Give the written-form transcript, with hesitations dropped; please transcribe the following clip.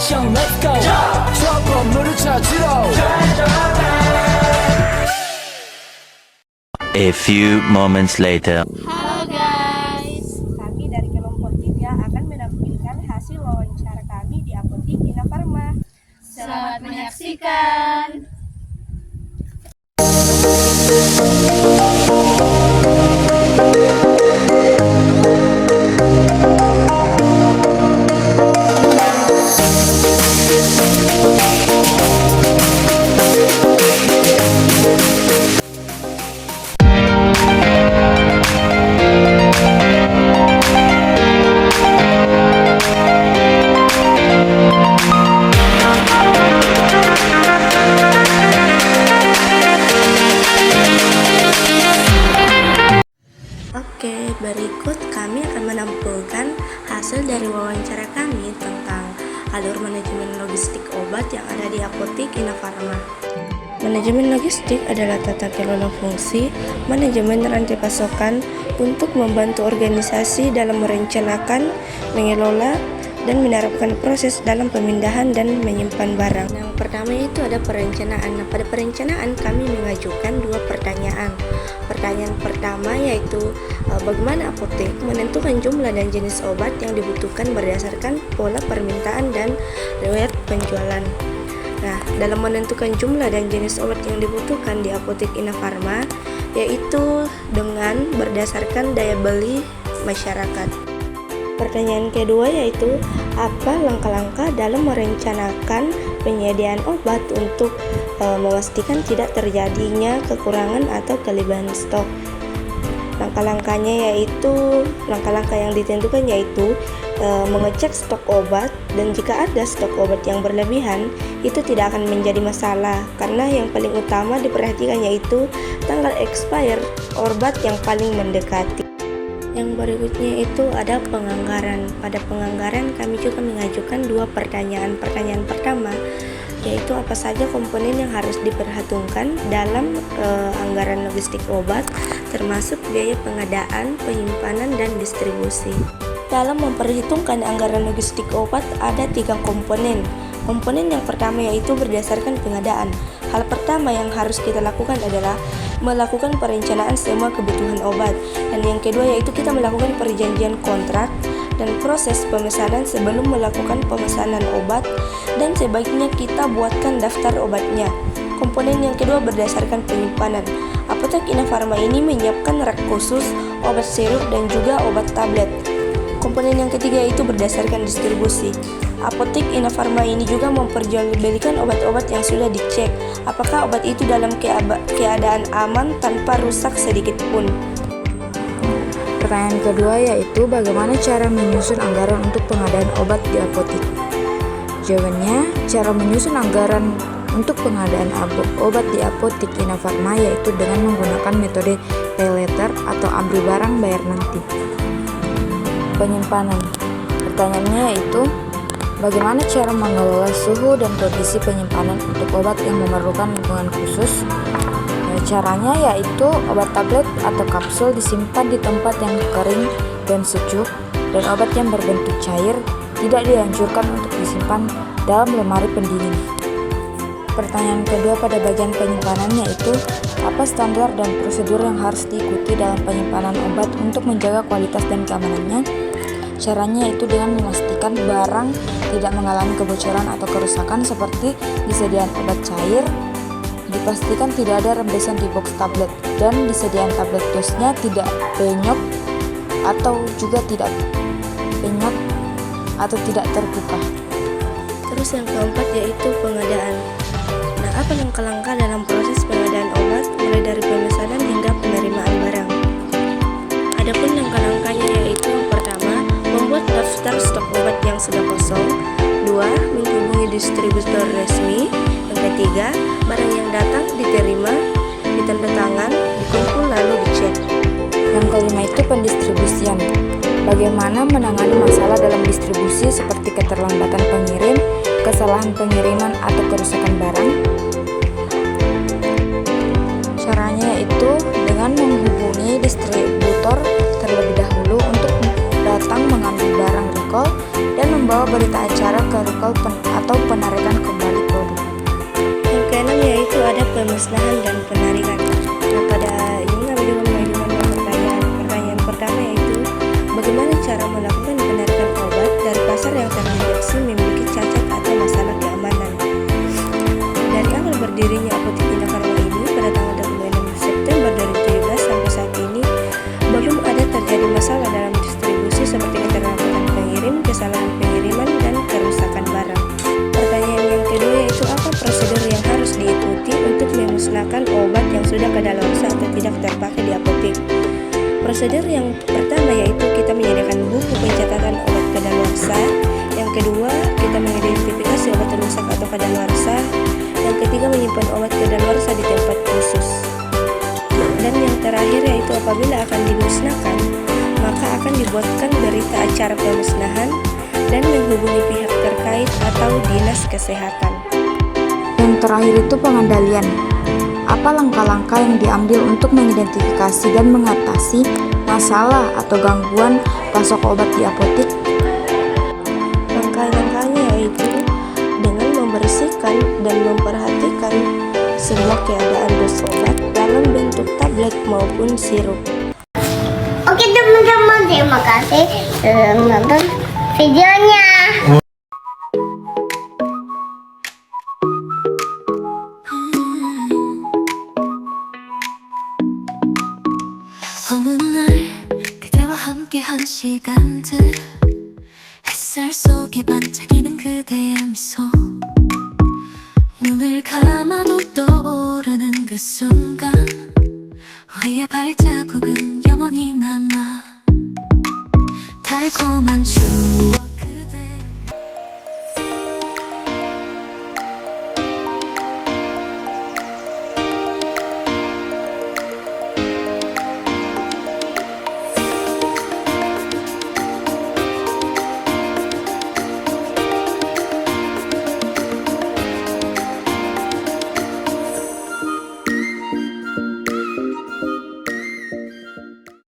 미션 let's go 저 건물을 찾으러 A few moments later. Halo guys, Kami dari kelompok 3 akan menampilkan hasil wawancara kami di Apotik Ina Farma. selamat menyaksikan. Oke, berikut kami akan menampilkan hasil dari wawancara kami tentang alur manajemen logistik obat yang ada di Apotik Ina Farma. Manajemen logistik adalah tata kelola fungsi manajemen rantai pasokan untuk membantu organisasi dalam merencanakan, mengelola, dan menerapkan proses dalam pemindahan dan menyimpan barang. Yang pertama itu ada perencanaan. Nah, pada perencanaan kami mengajukan 2 pertanyaan. Pertanyaan pertama yaitu bagaimana apotek menentukan jumlah dan jenis obat yang dibutuhkan berdasarkan pola permintaan dan riwayat penjualan. Nah, dalam menentukan jumlah dan jenis obat yang dibutuhkan di Apotik Ina Farma yaitu dengan berdasarkan daya beli masyarakat. Pertanyaan kedua yaitu apa langkah-langkah dalam merencanakan penyediaan obat untuk memastikan tidak terjadinya kekurangan atau kelebihan stok. Langkah-langkah yang ditentukan yaitu mengecek stok obat, dan jika ada stok obat yang berlebihan itu tidak akan menjadi masalah karena yang paling utama diperhatikan yaitu tanggal expire obat yang paling mendekati. Yang berikutnya itu ada penganggaran. Pada penganggaran kami juga mengajukan 2 pertanyaan. Pertanyaan pertama yaitu apa saja komponen yang harus diperhitungkan dalam anggaran logistik obat, termasuk biaya pengadaan, penyimpanan, dan distribusi. Dalam memperhitungkan anggaran logistik obat ada 3 komponen. Komponen yang pertama yaitu berdasarkan pengadaan. Hal pertama yang harus kita lakukan adalah melakukan perencanaan semua kebutuhan obat, dan yang kedua yaitu kita melakukan perjanjian kontrak dan proses pemesanan sebelum melakukan pemesanan obat, dan sebaiknya kita buatkan daftar obatnya. Komponen yang kedua berdasarkan penyimpanan. Apotek Ina Farma ini menyiapkan rak khusus obat sirup dan juga obat tablet. Komponen yang ketiga yaitu berdasarkan distribusi. Apotek Ina Farma ini juga memperjualbelikan obat-obat yang sudah dicek apakah obat itu dalam keadaan aman tanpa rusak sedikit pun. Pertanyaan kedua yaitu bagaimana cara menyusun anggaran untuk pengadaan obat di apotik? Jawabannya, cara menyusun anggaran untuk pengadaan obat di Apotik Ina Farma yaitu dengan menggunakan metode pay letter atau ambil barang bayar nanti. Penyimpanan. Pertanyaannya yaitu bagaimana cara mengelola suhu dan kondisi penyimpanan untuk obat yang memerlukan lingkungan khusus? Caranya yaitu obat tablet atau kapsul disimpan di tempat yang kering dan sejuk, dan obat yang berbentuk cair tidak dianjurkan untuk disimpan dalam lemari pendingin. Pertanyaan kedua pada bagian penyimpanan yaitu apa standar dan prosedur yang harus diikuti dalam penyimpanan obat untuk menjaga kualitas dan keamanannya? Caranya yaitu dengan memastikan barang tidak mengalami kebocoran atau kerusakan seperti disediaan obat cair, dipastikan tidak ada rembesan di box tablet, dan disediaan tablet dosnya tidak penyok atau juga tidak penyok atau tidak terbuka. Terus yang keempat yaitu pengadaan. Nah, apa langkah-langkah dalam proses pengadaan obat mulai dari pemesanan hingga penerimaan barang? Adapun langkah-langkahnya yaitu yang pertama, membuat daftar stok obat yang sudah kosong. 2. Menghubungi distributor resmi. Yang ketiga, barang yang datang diterima, ditanda tangan, dikumpul lalu dicek. Yang kelima itu pendistribusian. Bagaimana menangani masalah dalam distribusi seperti keterlambatan pengirim, kesalahan pengiriman atau kerusakan barang? Caranya yaitu dengan menghubungi distributor terlebih dahulu untuk datang mengambil barang recall dan membawa berita acara ke recall atau penarikan kembali produk. Yang keenam yaitu ada pemusnahan dan penarikan. Nah, pada ini kami juga mengajukan pertanyaan pertama yaitu bagaimana cara melakukan penarikan obat dari pasar yang terinfeksi memiliki cacat atau masalah keamanan. Dari awal berdirinya Apotik Ina Farma ini pada tanggal 26 September 2017 sampai saat ini belum ada terjadi masalah dalam distribusi seperti keterlambatan pengirim, kesalahan pengiriman, dan kerusakan barang. Pertanyaan yang kedua yaitu apa prosedur yang harus diikuti untuk memusnahkan obat yang sudah kadaluarsa atau tidak terpakai di apotek. Prosedur yang pertama yaitu kita menyediakan buku pencatatan obat kadaluarsa. Yang kedua, kita mengidentifikasi obat rusak atau kadaluarsa. Yang ketiga, menyimpan obat kadaluarsa di tempat khusus. Dan yang terakhir yaitu apabila akan dimusnahkan, maka akan dibuatkan berita acara pemusnahan dan menghubungi pihak terkait atau dinas kesehatan. Yang terakhir itu pengendalian. Apa langkah-langkah yang diambil untuk mengidentifikasi dan mengatasi masalah atau gangguan pasok obat di apotek? Langkah-langkahnya yaitu dengan membersihkan dan memperhatikan semua keadaan dos obat dalam bentuk tablet maupun sirup. Oke teman-teman, terima kasih sudah menonton videonya. 어느 날 그대와 함께한 시간들 햇살 속에 반짝이는 그대의 미소 눈을 감아도 떠오르는 그 순간 우리의 발자국은 영원히 남아 달콤한 추억